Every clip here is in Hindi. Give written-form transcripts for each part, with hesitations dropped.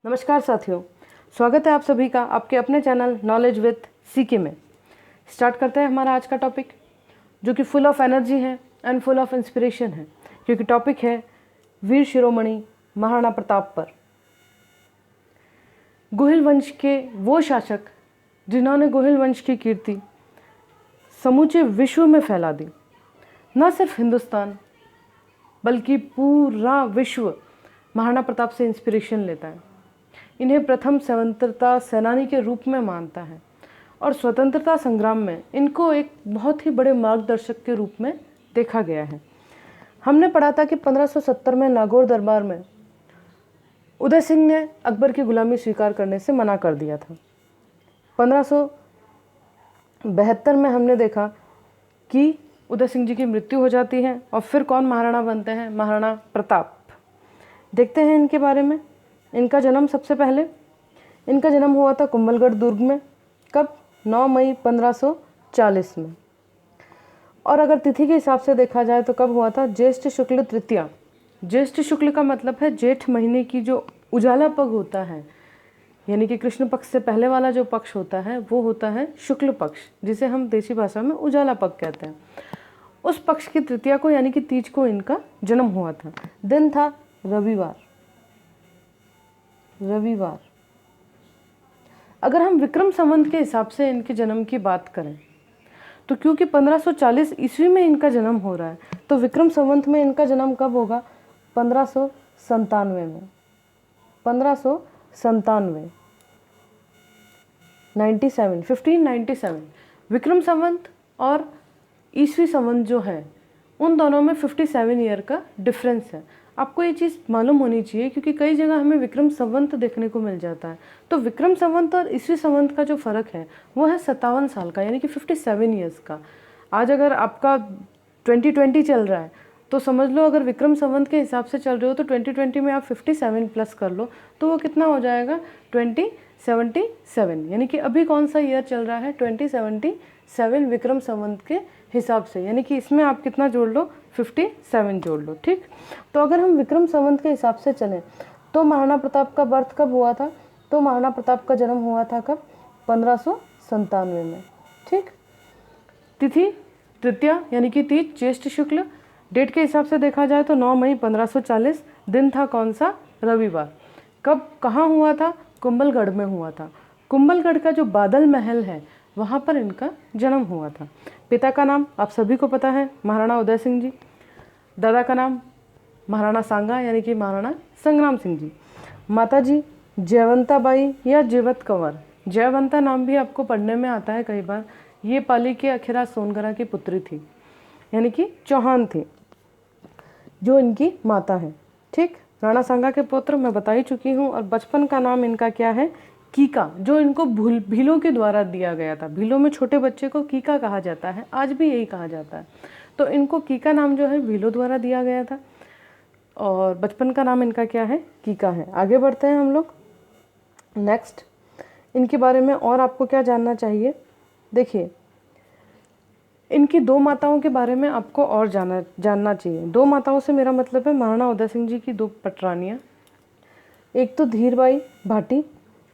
नमस्कार साथियों, स्वागत है आप सभी का आपके अपने चैनल नॉलेज विद सीके में। स्टार्ट करते हैं हमारा आज का टॉपिक, जो कि फुल ऑफ एनर्जी है एंड फुल ऑफ इंस्पिरेशन है, क्योंकि टॉपिक है वीर शिरोमणि महाराणा प्रताप पर। गोहिल वंश के वो शासक जिन्होंने गोहिल वंश की कीर्ति समूचे विश्व में फैला दी। न सिर्फ हिंदुस्तान बल्कि पूरा विश्व महाराणा प्रताप से इंस्पिरेशन लेता है। इन्हें प्रथम स्वतंत्रता सेनानी के रूप में मानता है और स्वतंत्रता संग्राम में इनको एक बहुत ही बड़े मार्गदर्शक के रूप में देखा गया है। हमने पढ़ा था कि 1570 में नागौर दरबार में उदय सिंह ने अकबर की गुलामी स्वीकार करने से मना कर दिया था। 1572 में हमने देखा कि उदय सिंह जी की मृत्यु हो जाती है और फिर कौन महाराणा बनते हैं? महाराणा प्रताप। देखते हैं इनके बारे में। इनका जन्म सबसे पहले इनका जन्म हुआ था कुंभलगढ़ दुर्ग में। कब? 9 मई 1540 में। और अगर तिथि के हिसाब से देखा जाए तो कब हुआ था? ज्येष्ठ शुक्ल तृतीया। ज्येष्ठ शुक्ल का मतलब है जेठ महीने की जो उजाला पग होता है, यानी कि कृष्ण पक्ष से पहले वाला जो पक्ष होता है वो होता है शुक्ल पक्ष, जिसे हम देसी भाषा में उजाला पग कहते हैं। उस पक्ष की तृतीया को यानी कि तीज को इनका जन्म हुआ था। दिन था रविवार। अगर हम विक्रम संवत के हिसाब से इनके जन्म की बात करें तो क्योंकि 1540 ईस्वी में इनका जन्म हो रहा है, तो विक्रम संवत में इनका जन्म कब होगा? 1597 में। 1597 विक्रम संवत और ईस्वी संवत जो है उन दोनों में 57 ईयर का डिफरेंस है। आपको ये चीज़ मालूम होनी चाहिए, क्योंकि कई जगह हमें विक्रम संवत देखने को मिल जाता है। तो विक्रम संवत और ईस्वी संवत का जो फ़र्क है वो है 57 साल का, यानी कि 57 ईयर्स का। आज अगर आपका 2020 चल रहा है तो समझ लो, अगर विक्रम संवत के हिसाब से चल रहे हो तो 2020 में आप 57 प्लस कर लो तो वो कितना हो जाएगा? 2077। यानी कि अभी कौन सा ईयर चल रहा है? 2077 विक्रम संवत के हिसाब से, यानी कि इसमें आप कितना जोड़ लो? 57 जोड़ लो। ठीक, तो अगर हम विक्रम संवत के हिसाब से चलें तो महाराणा प्रताप का बर्थ कब हुआ था? तो महाराणा प्रताप का जन्म हुआ था कब? 1597 में। ठीक, तिथि तृतीया यानी कि तीज, ज्येष्ठ शुक्ल। डेट के हिसाब से देखा जाए तो 9 मई 1540। दिन था कौन सा? रविवार। कब, कहाँ हुआ था? कुंभलगढ़ में हुआ था। कुंभलगढ़ का जो बादल महल है वहाँ पर इनका जन्म हुआ था। पिता का नाम आप सभी को पता है, महाराणा उदय सिंह जी। दादा का नाम महाराणा सांगा यानी कि महाराणा संग्राम सिंह जी। माता जी जयवंता बाई या जीवत कंवर। जयवंता नाम भी आपको पढ़ने में आता है कई बार। ये पाली के अखिरा सोनगरा की पुत्री थी, यानी कि चौहान थी, जो इनकी माता है। ठीक, राणा सांगा के पुत्र मैं बता ही चुकी हूँ। और बचपन का नाम इनका क्या है? कीका, जो इनको भीलों के द्वारा दिया गया था। भीलों में छोटे बच्चे को कीका कहा जाता है, आज भी यही कहा जाता है। तो इनको कीका नाम जो है भीलों द्वारा दिया गया था और बचपन का नाम इनका क्या है? कीका है। आगे बढ़ते हैं हम लोग। नेक्स्ट, इनके बारे में और आपको क्या जानना चाहिए? देखिए, इनकी 2 माताओं के बारे में आपको और जानना चाहिए। 2 माताओं से मेरा मतलब है महाराणा उदय सिंह जी की 2 पटरानियाँ। एक तो धीरबाई भाटी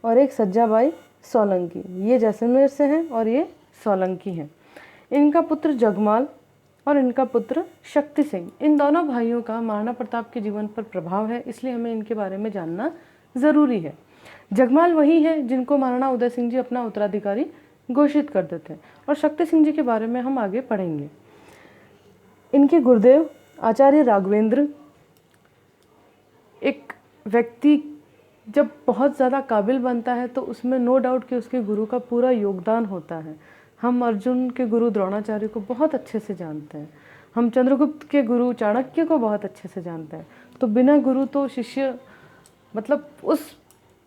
और एक सज्जाबाई सोलंकी। ये जैसलमेर से हैं और ये सोलंकी हैं। इनका पुत्र जगमाल और इनका पुत्र शक्ति सिंह। इन दोनों भाइयों का महाराणा प्रताप के जीवन पर प्रभाव है, इसलिए हमें इनके बारे में जानना ज़रूरी है। जगमाल वही है जिनको महाराणा उदय सिंह जी अपना उत्तराधिकारी घोषित कर देते हैं, और शक्ति सिंह जी के बारे में हम आगे पढ़ेंगे। इनके गुरुदेव आचार्य राघवेंद्र। एक व्यक्ति जब बहुत ज़्यादा काबिल बनता है तो उसमें नो डाउट कि उसके गुरु का पूरा योगदान होता है। हम अर्जुन के गुरु द्रोणाचार्य को बहुत अच्छे से जानते हैं, हम चंद्रगुप्त के गुरु चाणक्य को बहुत अच्छे से जानते हैं। तो बिना गुरु तो शिष्य मतलब उस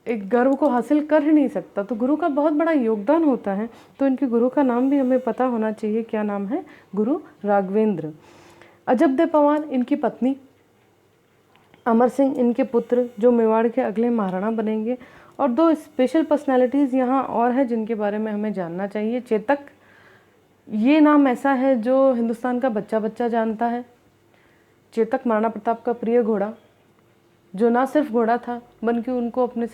एक गर्व को हासिल कर ही नहीं सकता। तो गुरु का बहुत बड़ा योगदान होता है। तो इनके गुरु का नाम भी हमें पता होना चाहिए। क्या नाम है? गुरु राघवेंद्र। अजबदे पवार इनकी पत्नी, अमर सिंह इनके पुत्र, जो मेवाड़ के अगले महाराणा बनेंगे। और 2 स्पेशल पर्सनालिटीज़ यहाँ और है जिनके बारे में हमें जानना चाहिए। चेतक, ये नाम ऐसा है जो हिंदुस्तान का बच्चा बच्चा जानता है। चेतक महाराणा प्रताप का प्रिय घोड़ा, जो ना सिर्फ घोड़ा था बल्कि उनको अपने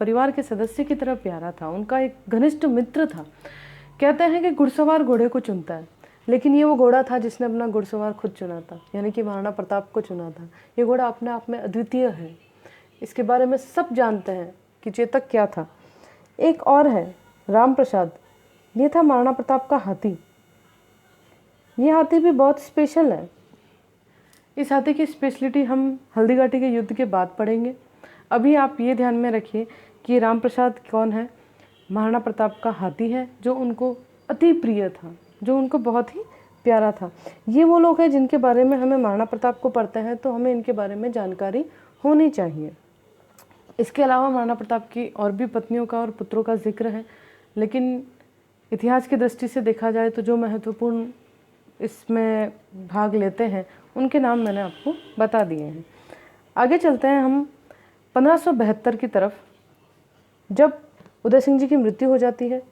परिवार के सदस्य की तरह प्यारा था, उनका एक घनिष्ठ मित्र था। कहते हैं कि घुड़सवार घोड़े को चुनता है, लेकिन ये वो घोड़ा था जिसने अपना घुड़सवार खुद चुना था, यानी कि महाराणा प्रताप को चुना था। ये घोड़ा अपने आप में अद्वितीय है, इसके बारे में सब जानते हैं कि चेतक क्या था। एक और है राम प्रसाद, ये था महाराणा प्रताप का हाथी। ये हाथी भी बहुत स्पेशल है। इस हाथी की स्पेशलिटी हम हल्दीघाटी के युद्ध के बाद पढ़ेंगे। अभी आप ये ध्यान में रखिए कि राम प्रसाद कौन है, महाराणा प्रताप का हाथी है, जो उनको अति प्रिय था, जो उनको बहुत ही प्यारा था। ये वो लोग हैं जिनके बारे में हमें महाराणा प्रताप को पढ़ते हैं तो हमें इनके बारे में जानकारी होनी चाहिए। इसके अलावा महाराणा प्रताप की और भी पत्नियों का और पुत्रों का जिक्र है, लेकिन इतिहास की दृष्टि से देखा जाए तो जो महत्वपूर्ण इसमें भाग लेते हैं उनके नाम मैंने आपको बता दिए हैं। आगे चलते हैं हम 1572 की तरफ। जब उदय सिंह जी की मृत्यु हो जाती है,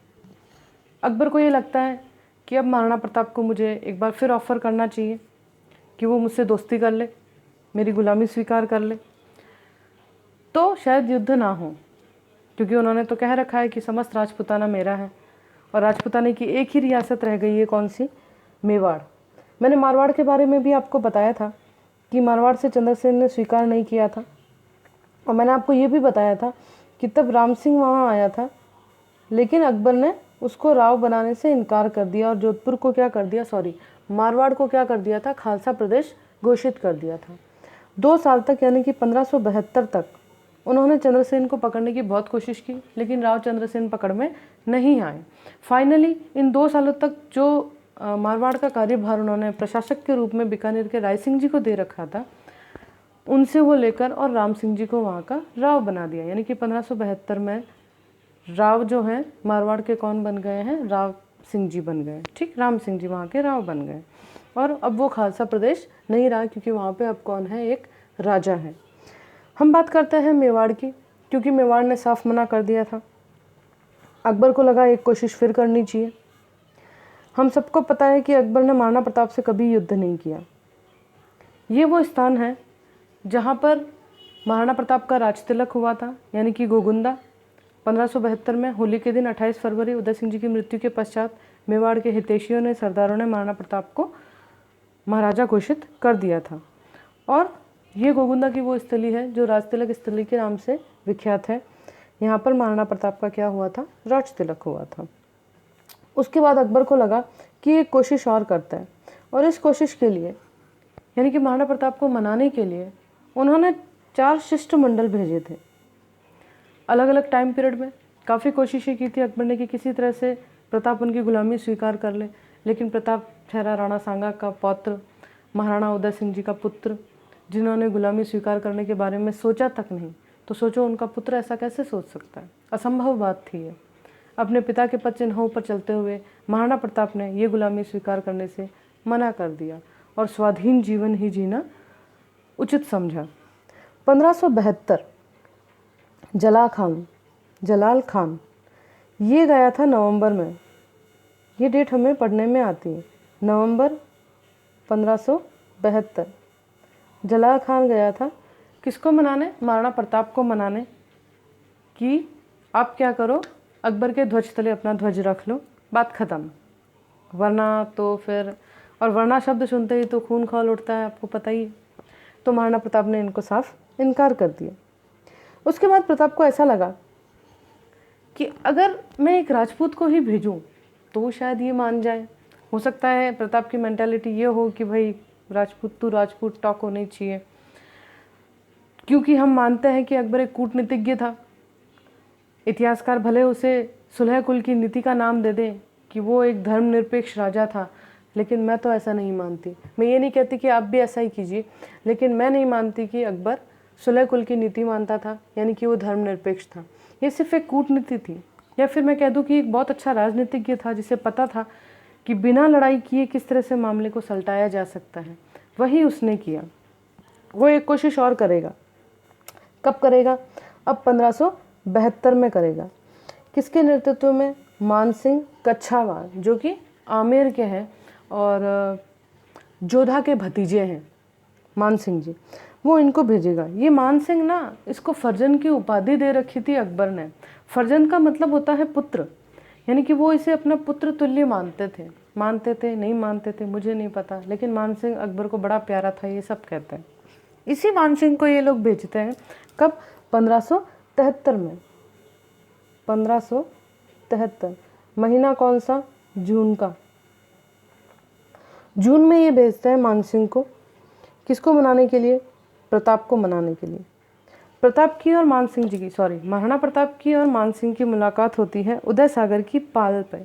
अकबर को ये लगता है कि अब महाराणा प्रताप को मुझे एक बार फिर ऑफ़र करना चाहिए कि वो मुझसे दोस्ती कर ले, मेरी गुलामी स्वीकार कर ले, तो शायद युद्ध ना हो, क्योंकि उन्होंने तो कह रखा है कि समस्त राजपुताना मेरा है और राजपुताने की एक ही रियासत रह गई है, कौन सी? मेवाड़। मैंने मारवाड़ के बारे में भी आपको बताया था कि मारवाड़ से चंद्रसेन ने स्वीकार नहीं किया था, और मैंने आपको ये भी बताया था कि तब राम सिंह वहाँ आया था, लेकिन अकबर ने उसको राव बनाने से इनकार कर दिया और जोधपुर को क्या कर दिया, मारवाड़ को क्या कर दिया था, खालसा प्रदेश घोषित कर दिया था। 2 साल तक यानी कि 1572 तक उन्होंने चंद्रसेन को पकड़ने की बहुत कोशिश की, लेकिन राव चंद्रसेन पकड़ में नहीं आए। फाइनली इन 2 सालों तक जो मारवाड़ का कार्यभार उन्होंने प्रशासक के रूप में बीकानेर के राय सिंह जी को दे रखा था, उनसे वो लेकर और राम सिंह जी को वहाँ का राव बना दिया। यानी कि 1572 में राव जो हैं मारवाड़ के कौन बन गए हैं, राव सिंह जी बन गए। ठीक, राम सिंह जी वहाँ के राव बन गए, और अब वो खालसा प्रदेश नहीं रहा, क्योंकि वहाँ पे अब कौन है, एक राजा है। हम बात करते हैं मेवाड़ की, क्योंकि मेवाड़ ने साफ मना कर दिया था। अकबर को लगा एक कोशिश फिर करनी चाहिए। हम सबको पता है कि अकबर ने महाराणा प्रताप से कभी युद्ध नहीं किया। ये वो स्थान है जहाँ पर महाराणा प्रताप का राजतिलक हुआ था, यानी कि गोगुंदा। 1572 में होली के दिन 28 फरवरी उदय सिंह जी की मृत्यु के पश्चात मेवाड़ के हितैषियों ने, सरदारों ने महाराणा प्रताप को महाराजा घोषित कर दिया था। और ये गोगुंदा की वो स्थली है जो राजतिलक स्थली के नाम से विख्यात है। यहाँ पर महाराणा प्रताप का क्या हुआ था, राजतिलक हुआ था। उसके बाद अकबर को लगा कि एक कोशिश और करता है, और इस कोशिश के लिए यानी कि महाराणा प्रताप को मनाने के लिए उन्होंने 4 शिष्टमंडल भेजे थे। अलग अलग टाइम पीरियड में काफ़ी कोशिशें की थी अकबर ने कि किसी तरह से प्रताप उनकी गुलामी स्वीकार कर ले, लेकिन प्रताप ठहरा राणा सांगा का पौत्र, महाराणा उदय सिंह जी का पुत्र, जिन्होंने गुलामी स्वीकार करने के बारे में सोचा तक नहीं। तो सोचो उनका पुत्र ऐसा कैसे सोच सकता है, असंभव बात थी ये। अपने पिता के पद चिन्हों पर चलते हुए महाराणा प्रताप ने ये गुलामी स्वीकार करने से मना कर दिया और स्वाधीन जीवन ही जीना उचित समझा। 1572 जलाल खान ये गया था नवंबर में। ये डेट हमें पढ़ने में आती है, नवंबर 1572 जलाल खान गया था किसको मनाने, महाराणा प्रताप को मनाने कि आप क्या करो, अकबर के ध्वज तले अपना ध्वज रख लो, बात ख़त्म। वरना तो फिर, और वरना शब्द सुनते ही तो खून खौल उठता है, आपको पता ही है। तो महाराणा प्रताप ने इनको साफ इनकार कर दिया। उसके बाद प्रताप को ऐसा लगा कि अगर मैं एक राजपूत को ही भेजूं तो वो शायद ये मान जाए। हो सकता है प्रताप की मेंटालिटी ये हो कि भाई राजपूत टॉक होनी चाहिए, क्योंकि हम मानते हैं कि अकबर एक कूटनीतिज्ञ था। इतिहासकार भले उसे सुलह कुल की नीति का नाम दे दें कि वो एक धर्मनिरपेक्ष राजा था, लेकिन मैं तो ऐसा नहीं मानती। मैं ये नहीं कहती कि आप भी ऐसा ही कीजिए, लेकिन मैं नहीं मानती कि अकबर सुलह कुल की नीति मानता था, यानी कि वो धर्मनिरपेक्ष था। ये सिर्फ एक कूटनीति थी, या फिर मैं कह दूँ कि एक बहुत अच्छा राजनीतिज्ञ था जिसे पता था कि बिना लड़ाई किए किस तरह से मामले को सलटाया जा सकता है। वही उसने किया। वो एक कोशिश और करेगा। कब करेगा? अब 1572 में करेगा। किसके नेतृत्व में? मान सिंह कच्छावार, जो कि आमेर के हैं और जोधा के भतीजे हैं, मान सिंह जी। वो इनको भेजेगा। ये मानसिंह ना, इसको फर्जन की उपाधि दे रखी थी अकबर ने। फर्जन का मतलब होता है पुत्र, यानी कि वो इसे अपना पुत्र तुल्य मानते थे। नहीं मानते थे मुझे नहीं पता, लेकिन मानसिंह अकबर को बड़ा प्यारा था, ये सब कहते हैं। इसी मानसिंह को ये लोग भेजते हैं कब? 1573 में। 1573 महीना कौन सा? जून का। जून में ये भेजते हैं मानसिंह को। किसको मनाने के लिए? प्रताप को मनाने के लिए। प्रताप की और मानसिंह जी की, महाराणा प्रताप की और मानसिंह की मुलाकात होती है उदय सागर की पाल पे।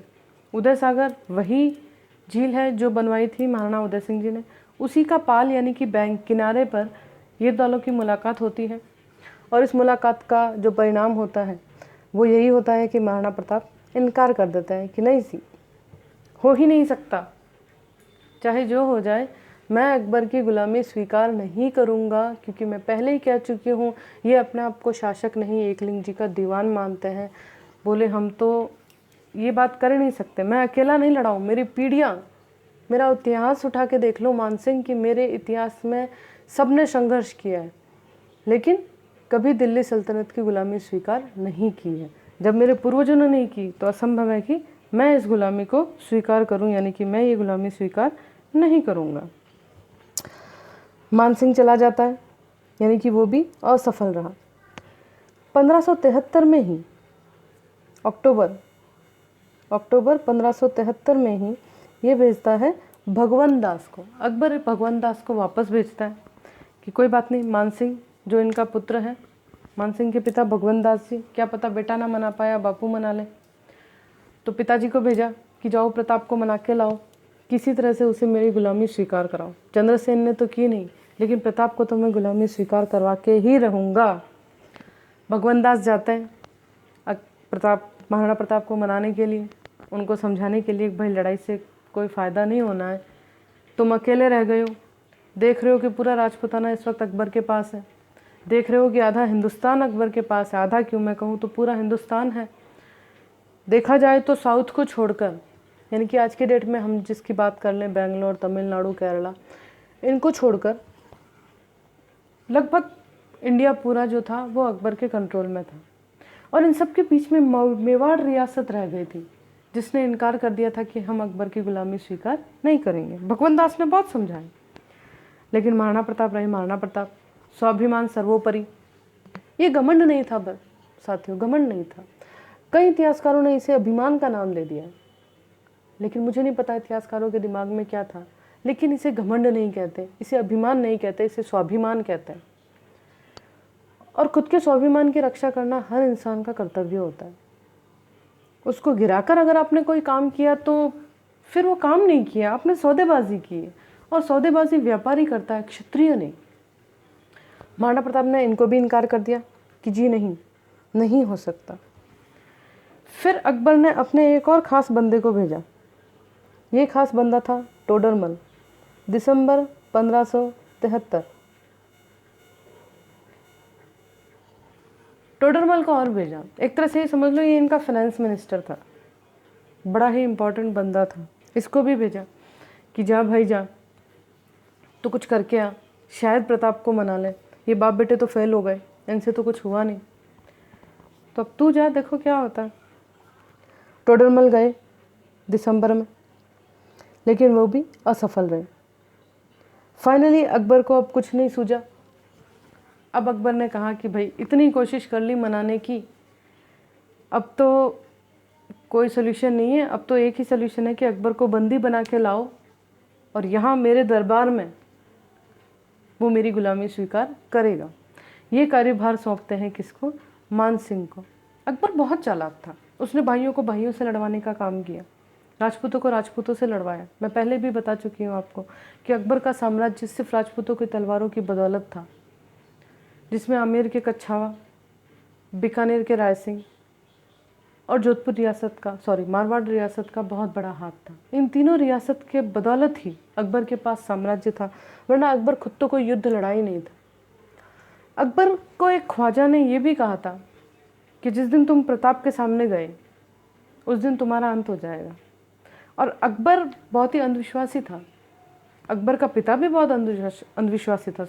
उदय सागर वही झील है जो बनवाई थी महाराणा उदय सिंह जी ने, उसी का पाल यानी कि बैंक किनारे पर ये दोनों की मुलाकात होती है। और इस मुलाकात का जो परिणाम होता है वो यही होता है कि महाराणा प्रताप इनकार कर देते हैं कि नहीं सी, हो ही नहीं सकता, चाहे जो हो जाए मैं अकबर की गुलामी स्वीकार नहीं करूंगा, क्योंकि मैं पहले ही कह चुकी हूँ ये अपने आप को शासक नहीं एकलिंग जी का दीवान मानते हैं। बोले हम तो ये बात कर ही नहीं सकते, मैं अकेला नहीं लड़ा हूँ, मेरी पीढ़ियाँ, मेरा इतिहास उठा के देख लो मानसिंह कि मेरे इतिहास में सबने संघर्ष किया है, लेकिन कभी दिल्ली सल्तनत की गुलामी स्वीकार नहीं की है। जब मेरे पूर्वजों ने नहीं की तो असंभव है कि मैं इस गुलामी को स्वीकार करूं, यानी कि मैं ये गुलामी स्वीकार नहीं करूंगा। मानसिंह चला जाता है, यानी कि वो भी असफल रहा। 1573 में ही अक्टूबर 1573 में ही ये भेजता है भगवंत दास को। अकबर भगवंत दास को वापस भेजता है कि कोई बात नहीं, मानसिंह जो इनका पुत्र है, मानसिंह के पिता भगवंत दास जी, क्या पता बेटा ना मना पाया बापू मना ले। तो पिताजी को भेजा कि जाओ प्रताप को मना के लाओ, किसी तरह से उसे मेरी गुलामी स्वीकार कराओ। चंद्रसेन ने तो की नहीं, लेकिन प्रताप को तो मैं गुलामी स्वीकार करवा के ही रहूँगा। भगवंत दास जाते हैं महाराणा प्रताप को मनाने के लिए, उनको समझाने के लिए कि भाई लड़ाई से कोई फ़ायदा नहीं होना है, तुम अकेले रह गए हो, देख रहे हो कि पूरा राजपूताना इस वक्त अकबर के पास है, देख रहे हो कि आधा हिंदुस्तान अकबर के पास है, आधा क्यों मैं कहूँ तो पूरा हिंदुस्तान है। देखा जाए तो साउथ को छोड़कर, यानी कि आज के डेट में हम जिसकी बात कर लें, बेंगलोर, तमिलनाडु, केरला, इनको छोड़कर लगभग इंडिया पूरा जो था वो अकबर के कंट्रोल में था। और इन सब के बीच में मेवाड़ रियासत रह गई थी, जिसने इनकार कर दिया था कि हम अकबर की गुलामी स्वीकार नहीं करेंगे। भगवंत दास ने बहुत समझाया, लेकिन महाराणा प्रताप रहे महाराणा प्रताप। स्वाभिमान सर्वोपरि, ये घमंड नहीं था साथियों, घमंड नहीं था। कई इतिहासकारों ने इसे अभिमान का नाम दे दिया, लेकिन मुझे नहीं पता इतिहासकारों के दिमाग में क्या था, लेकिन इसे घमंड नहीं कहते, इसे अभिमान नहीं कहते, इसे स्वाभिमान कहते हैं। और खुद के स्वाभिमान की रक्षा करना हर इंसान का कर्तव्य होता है। उसको गिराकर अगर आपने कोई काम किया तो फिर वो काम नहीं किया, आपने सौदेबाजी की है, और सौदेबाजी व्यापारी करता है, क्षत्रिय नहीं। महाराणा प्रताप ने इनको भी इनकार कर दिया कि जी नहीं हो सकता। फिर अकबर ने अपने एक और ख़ास बंदे को भेजा। ये खास बंदा था टोडरमल। दिसंबर 1573 टोडरमल को और भेजा। एक तरह से ये समझ लो ये इनका फाइनेंस मिनिस्टर था, बड़ा ही इम्पोर्टेंट बंदा था। इसको भी भेजा कि जा भाई जा, तो कुछ करके आ, शायद प्रताप को मना ले, ये बाप बेटे तो फेल हो गए, इनसे तो कुछ हुआ नहीं, तो अब तू जा, देखो क्या होता है। टोडरमल गए दिसंबर में, लेकिन वो भी असफल रहे। फाइनली अकबर को अब कुछ नहीं सूझा। अब अकबर ने कहा कि भाई इतनी कोशिश कर ली मनाने की, अब तो कोई सलूशन नहीं है, अब तो एक ही सलूशन है कि अकबर को बंदी बना के लाओ और यहाँ मेरे दरबार में वो मेरी गुलामी स्वीकार करेगा। ये कार्यभार सौंपते हैं किसको? मानसिंह को। अकबर बहुत चालाक था, उसने भाइयों को भाइयों से लड़वाने का काम किया, राजपूतों को राजपूतों से लड़वाया। मैं पहले भी बता चुकी हूँ आपको कि अकबर का साम्राज्य सिर्फ राजपूतों की तलवारों की बदौलत था, जिसमें आमेर के कच्छावा, बीकानेर के राय सिंह और जोधपुर रियासत का मारवाड़ रियासत का बहुत बड़ा हाथ था। इन तीनों रियासत के बदौलत ही अकबर के पास साम्राज्य था, वरना अकबर खुद तो कोई युद्ध लड़ा ही नहीं था। अकबर को एक ख्वाजा ने यह भी कहा था कि जिस दिन तुम प्रताप के सामने गए उस दिन तुम्हारा अंत हो जाएगा। और अकबर बहुत ही अंधविश्वासी था, अकबर का पिता भी बहुत अंधविश्वासी था,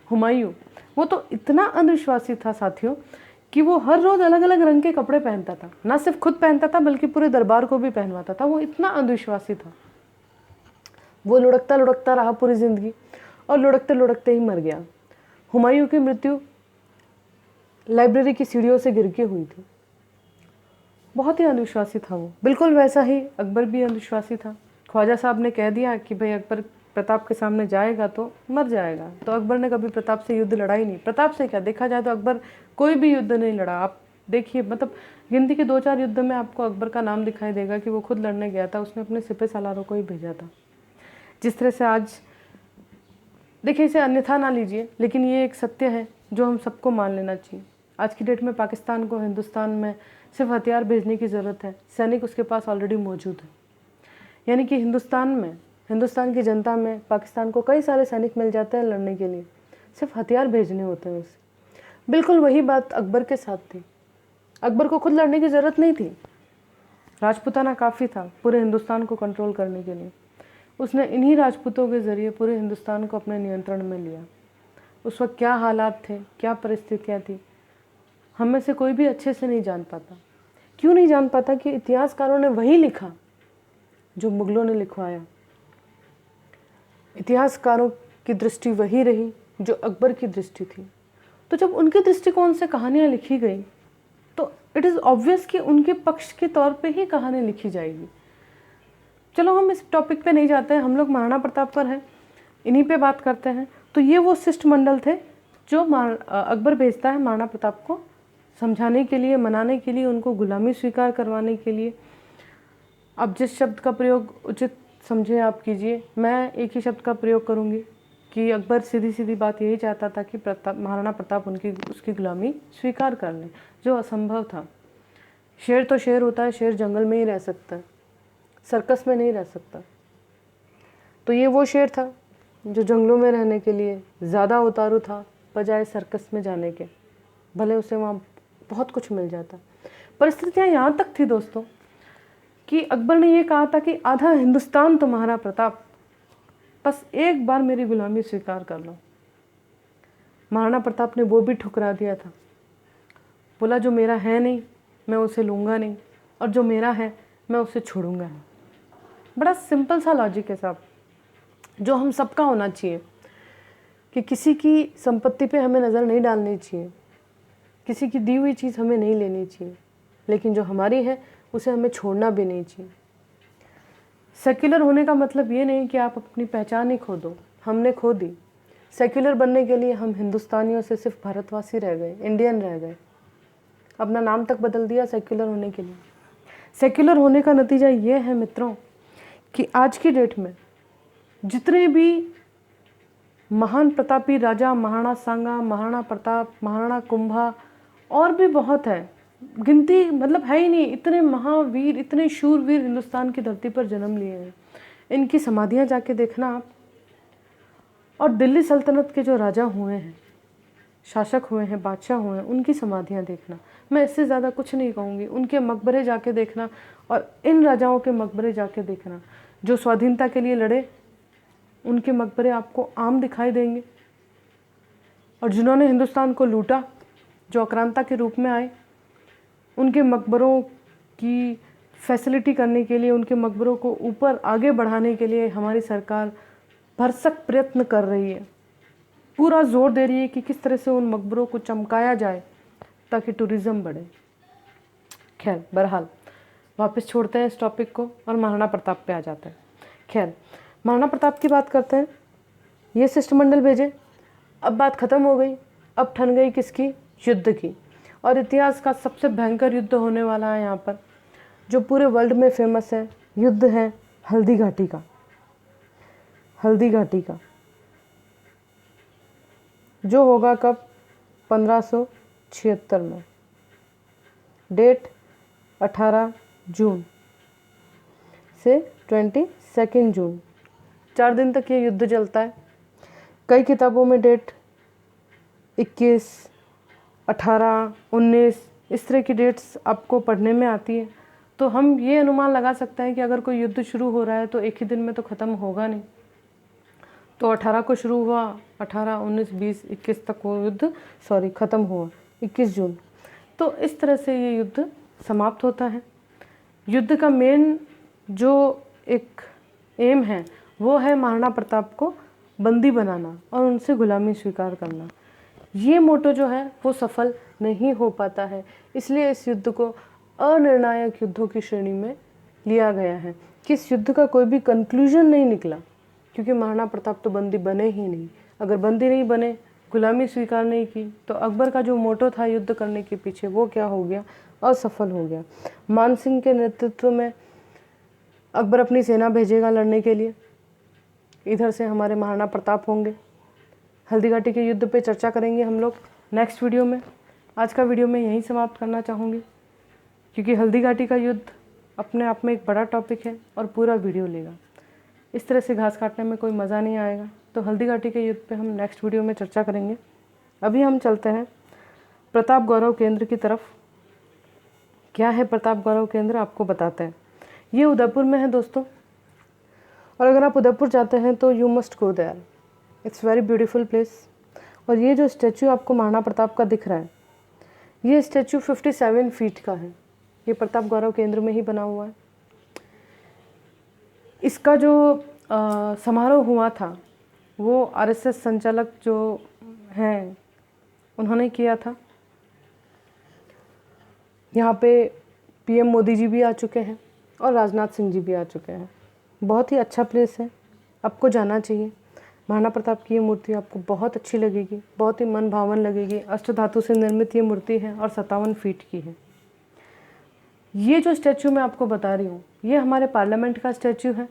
हुमायूं, वो तो इतना अंधविश्वासी था साथियों कि वो हर रोज़ अलग अलग रंग के कपड़े पहनता था, ना सिर्फ खुद पहनता था बल्कि पूरे दरबार को भी पहनवाता था। वो इतना अंधविश्वासी था। वो लुढ़कता लुढ़कता रहा पूरी ज़िंदगी और लुढ़कते लुढ़कते ही मर गया। हुमायूं की मृत्यु लाइब्रेरी की सीढ़ियों से गिर के हुई थी। बहुत ही अंधविश्वासी था वो। बिल्कुल वैसा ही अकबर भी अंधविश्वासी था। ख्वाजा साहब ने कह दिया कि भाई अकबर प्रताप के सामने जाएगा तो मर जाएगा, तो अकबर ने कभी प्रताप से युद्ध लड़ा ही नहीं। प्रताप से क्या, देखा जाए तो अकबर कोई भी युद्ध नहीं लड़ा। आप देखिए, मतलब गिनती के 2-4 युद्ध में आपको अकबर का नाम दिखाई देगा कि वो खुद लड़ने गया था, उसने अपने सिपह सालारों को ही भेजा था। जिस तरह से आज देखिए, इसे अन्यथा ना लीजिए, लेकिन ये एक सत्य है जो हम सबको मान लेना चाहिए। आज की डेट में पाकिस्तान को हिंदुस्तान में सिर्फ हथियार भेजने की ज़रूरत है, सैनिक उसके पास ऑलरेडी मौजूद है। यानी कि हिंदुस्तान की जनता में पाकिस्तान को कई सारे सैनिक मिल जाते हैं लड़ने के लिए, सिर्फ हथियार भेजने होते हैं उसे। बिल्कुल वही बात अकबर के साथ थी। अकबर को खुद लड़ने की ज़रूरत नहीं थी, राजपूताना काफ़ी था पूरे हिंदुस्तान को कंट्रोल करने के लिए। उसने इन्हीं राजपूतों के ज़रिए पूरे हिंदुस्तान को अपने नियंत्रण में लिया। उस वक्त क्या हालात थे, क्या परिस्थितियाँ थी, हम में से कोई भी अच्छे से नहीं जान पाता। क्यों नहीं जान पाता? कि इतिहासकारों ने वही लिखा जो मुगलों ने लिखवाया। इतिहासकारों की दृष्टि वही रही जो अकबर की दृष्टि थी। तो जब उनके दृष्टिकोण से कहानियाँ लिखी गई तो इट इज़ ऑब्वियस कि उनके पक्ष के तौर पे ही कहानी लिखी जाएगी। चलो हम इस टॉपिक पे नहीं जाते हैं, हम लोग महाराणा प्रताप पर हैं, इन्हीं पे बात करते हैं। तो ये वो शिष्टमंडल थे जो अकबर भेजता है महाराणा प्रताप को समझाने के लिए, मनाने के लिए, उनको गुलामी स्वीकार करवाने के लिए। अब जिस शब्द का प्रयोग उचित समझे आप कीजिए। मैं एक ही शब्द का प्रयोग करूंगी कि अकबर सीधी सीधी बात यही चाहता था कि महाराणा प्रताप उसकी गुलामी स्वीकार कर लें, जो असंभव था। शेर तो शेर होता है, शेर जंगल में ही रह सकता है, सर्कस में नहीं रह सकता। तो ये वो शेर था जो जंगलों में रहने के लिए ज़्यादा उतारू था बजाय सर्कस में जाने के, भले उसे वहाँ बहुत कुछ मिल जाता। परिस्थितियाँ यहाँ तक थी दोस्तों कि अकबर ने ये कहा था कि आधा हिंदुस्तान तुम्हारा प्रताप, बस एक बार मेरी गुलामी स्वीकार कर लो। महाराणा प्रताप ने वो भी ठुकरा दिया था। बोला जो मेरा है नहीं मैं उसे लूँगा नहीं, और जो मेरा है मैं उसे छोड़ूंगा नहीं। बड़ा सिंपल सा लॉजिक है साहब, जो हम सबका होना चाहिए कि किसी की संपत्ति पे हमें नज़र नहीं डालनी चाहिए, किसी की दी हुई चीज़ हमें नहीं लेनी चाहिए, लेकिन जो हमारी है उसे हमें छोड़ना भी नहीं चाहिए। सेक्युलर होने का मतलब ये नहीं कि आप अपनी पहचान ही खो दो, हमने खो दी। सेक्युलर बनने के लिए हम हिंदुस्तानियों से सिर्फ भारतवासी रह गए, इंडियन रह गए, अपना नाम तक बदल दिया सेक्युलर होने के लिए। सेक्युलर होने का नतीजा ये है मित्रों कि आज की डेट में जितने भी महान प्रतापी राजा, महाराणा सांगा, महाराणा प्रताप, महाराणा कुंभा और भी बहुत है, गिनती मतलब है ही नहीं, इतने महावीर, इतने शूरवीर हिंदुस्तान की धरती पर जन्म लिए हैं। इनकी समाधियाँ जाके देखना आप। और दिल्ली सल्तनत के जो राजा हुए हैं, शासक हुए हैं, बादशाह हुए हैं, उनकी समाधियाँ देखना। मैं इससे ज़्यादा कुछ नहीं कहूँगी। उनके मकबरे जाके देखना और इन राजाओं के मकबरे जाके देखना जो स्वाधीनता के लिए लड़े, उनके मकबरे आपको आम दिखाई देंगे। और जिन्होंने हिंदुस्तान को लूटा, जो आक्रांता के रूप में आए, उनके मकबरों की फैसिलिटी करने के लिए, उनके मकबरों को ऊपर आगे बढ़ाने के लिए हमारी सरकार भरसक प्रयत्न कर रही है, पूरा जोर दे रही है कि किस तरह से उन मकबरों को चमकाया जाए ताकि टूरिज़्म बढ़े। खैर बहरहाल वापस छोड़ते हैं इस टॉपिक को और महाराणा प्रताप पे आ जाते हैं। खैर महाराणा प्रताप की बात करते हैं। ये शिष्टमंडल भेजे, अब बात ख़त्म हो गई। अब ठन गई किसकी? युद्ध की। और इतिहास का सबसे भयंकर युद्ध होने वाला है यहाँ पर, जो पूरे वर्ल्ड में फेमस है। युद्ध है हल्दी घाटी का। हल्दी घाटी का जो होगा कब? 1576 में। डेट 18 जून से 22 जून। 4 दिन तक ये युद्ध चलता है। कई किताबों में डेट 21, 18, 19 इस तरह की डेट्स आपको पढ़ने में आती है। तो हम ये अनुमान लगा सकते हैं कि अगर कोई युद्ध शुरू हो रहा है तो एक ही दिन में तो ख़त्म होगा नहीं। तो 18 को शुरू हुआ, 18, 19, 20, 21 तक वो युद्ध ख़त्म हुआ 21 जून। तो इस तरह से ये युद्ध समाप्त होता है। युद्ध का मेन जो एक एम है वो है महाराणा प्रताप को बंदी बनाना और उनसे गुलामी स्वीकार करना। ये मोटो जो है वो सफल नहीं हो पाता है, इसलिए इस युद्ध को अनिर्णायक युद्धों की श्रेणी में लिया गया है कि इस युद्ध का कोई भी कंक्लूजन नहीं निकला, क्योंकि महाराणा प्रताप तो बंदी बने ही नहीं। अगर बंदी नहीं बने, गुलामी स्वीकार नहीं की, तो अकबर का जो मोटो था युद्ध करने के पीछे वो क्या हो गया, असफल हो गया। मान सिंह के नेतृत्व में अकबर अपनी सेना भेजेगा लड़ने के लिए, इधर से हमारे महाराणा प्रताप होंगे। हल्दीघाटी के युद्ध पे चर्चा करेंगे हम लोग नेक्स्ट वीडियो में। आज का वीडियो मैं यहीं समाप्त करना चाहूँगी, क्योंकि हल्दीघाटी का युद्ध अपने आप में एक बड़ा टॉपिक है और पूरा वीडियो लेगा। इस तरह से घास काटने में कोई मज़ा नहीं आएगा। तो हल्दीघाटी के युद्ध पे हम नेक्स्ट वीडियो में चर्चा करेंगे। अभी हम चलते हैं प्रताप गौरव केंद्र की तरफ। क्या है प्रताप गौरव केंद्र, आपको बताते हैं। ये उदयपुर में है दोस्तों, और अगर आप उदयपुर जाते हैं तो you must go there, it's very beautiful place. और ये जो स्टैचू आपको महाराणा प्रताप का दिख रहा है, ये स्टैचू 57 फीट का है। ये प्रताप गौरव केंद्र में ही बना हुआ है। इसका जो समारोह हुआ था वो आरएसएस संचालक जो हैं उन्होंने किया था। यहाँ पे पीएम मोदी जी भी आ चुके हैं और राजनाथ सिंह जी भी आ चुके हैं। बहुत ही अच्छा प्लेस है, आपको जाना चाहिए। महाराणा प्रताप की ये मूर्ति आपको बहुत अच्छी लगेगी, बहुत ही मन भावन लगेगी। अष्टधातु से निर्मित ये मूर्ति है और 57 फीट की है। ये जो स्टैचू मैं आपको बता रही हूँ, ये हमारे पार्लियामेंट का स्टैचू है।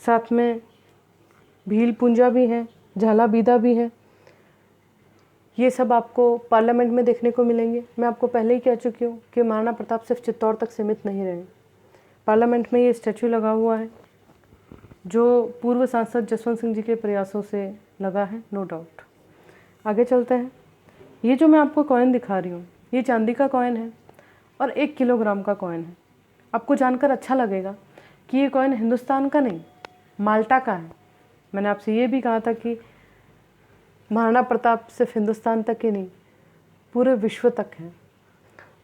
साथ में भील पुंजा भी है, झाला बीदा भी है। ये सब आपको पार्लियामेंट में देखने को मिलेंगे। मैं आपको पहले ही कह चुकी हूँ कि महाराणा प्रताप सिर्फ चित्तौड़ तक सीमित नहीं रहे। पार्लियामेंट में ये स्टैचू लगा हुआ है, जो पूर्व सांसद जसवंत सिंह जी के प्रयासों से लगा है, नो डाउट। आगे चलते हैं। ये जो मैं आपको कॉइन दिखा रही हूँ, ये चांदी का कॉइन है और 1 किलोग्राम का कॉइन है। आपको जानकर अच्छा लगेगा कि ये कॉइन हिंदुस्तान का नहीं, माल्टा का है। मैंने आपसे ये भी कहा था कि महाराणा प्रताप सिर्फ हिंदुस्तान तक ही नहीं, पूरे विश्व तक है।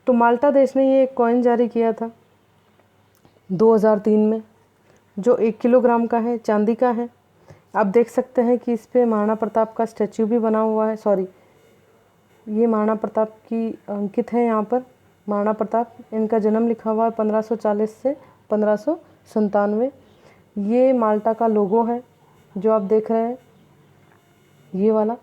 तो माल्टा देश ने ये कॉइन जारी किया था 2003 में, जो 1 किलोग्राम का है, चांदी का है। आप देख सकते हैं कि इस पे महाराणा प्रताप का स्टैचू भी बना हुआ है। सॉरी, ये महाराणा प्रताप की अंकित है। यहाँ पर महाराणा प्रताप, इनका जन्म लिखा हुआ है 1540 से 1597। ये माल्टा का लोगो है जो आप देख रहे हैं, ये वाला।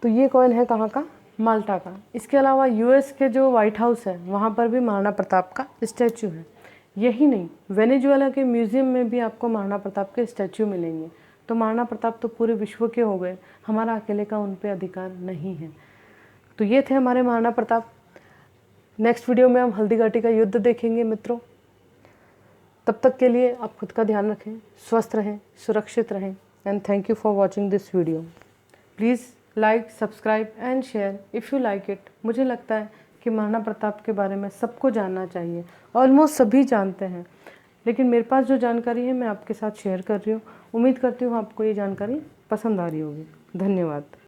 तो ये कॉइन है कहाँ का, माल्टा का। इसके अलावा यूएस के जो वाइट हाउस है वहाँ पर भी महाराणा प्रताप का स्टैचू है। यही नहीं, वेनेजुएला के म्यूज़ियम में भी आपको महाराणा प्रताप के स्टैचू मिलेंगे। तो महाराणा प्रताप तो पूरे विश्व के हो गए, हमारा अकेले का उन पे अधिकार नहीं है। तो ये थे हमारे महाराणा प्रताप। नेक्स्ट वीडियो में हम हल्दीघाटी का युद्ध देखेंगे मित्रों। तब तक के लिए आप खुद का ध्यान रखें, स्वस्थ रहें, सुरक्षित रहें। And thank you for watching this video. Please like, subscribe and share if you like it. मुझे लगता है कि महाराणा प्रताप के बारे में सबको जानना चाहिए। ऑलमोस्ट सभी जानते हैं, लेकिन मेरे पास जो जानकारी है मैं आपके साथ शेयर कर रही हूँ। उम्मीद करती हूँ आपको ये जानकारी पसंद आ रही होगी। धन्यवाद।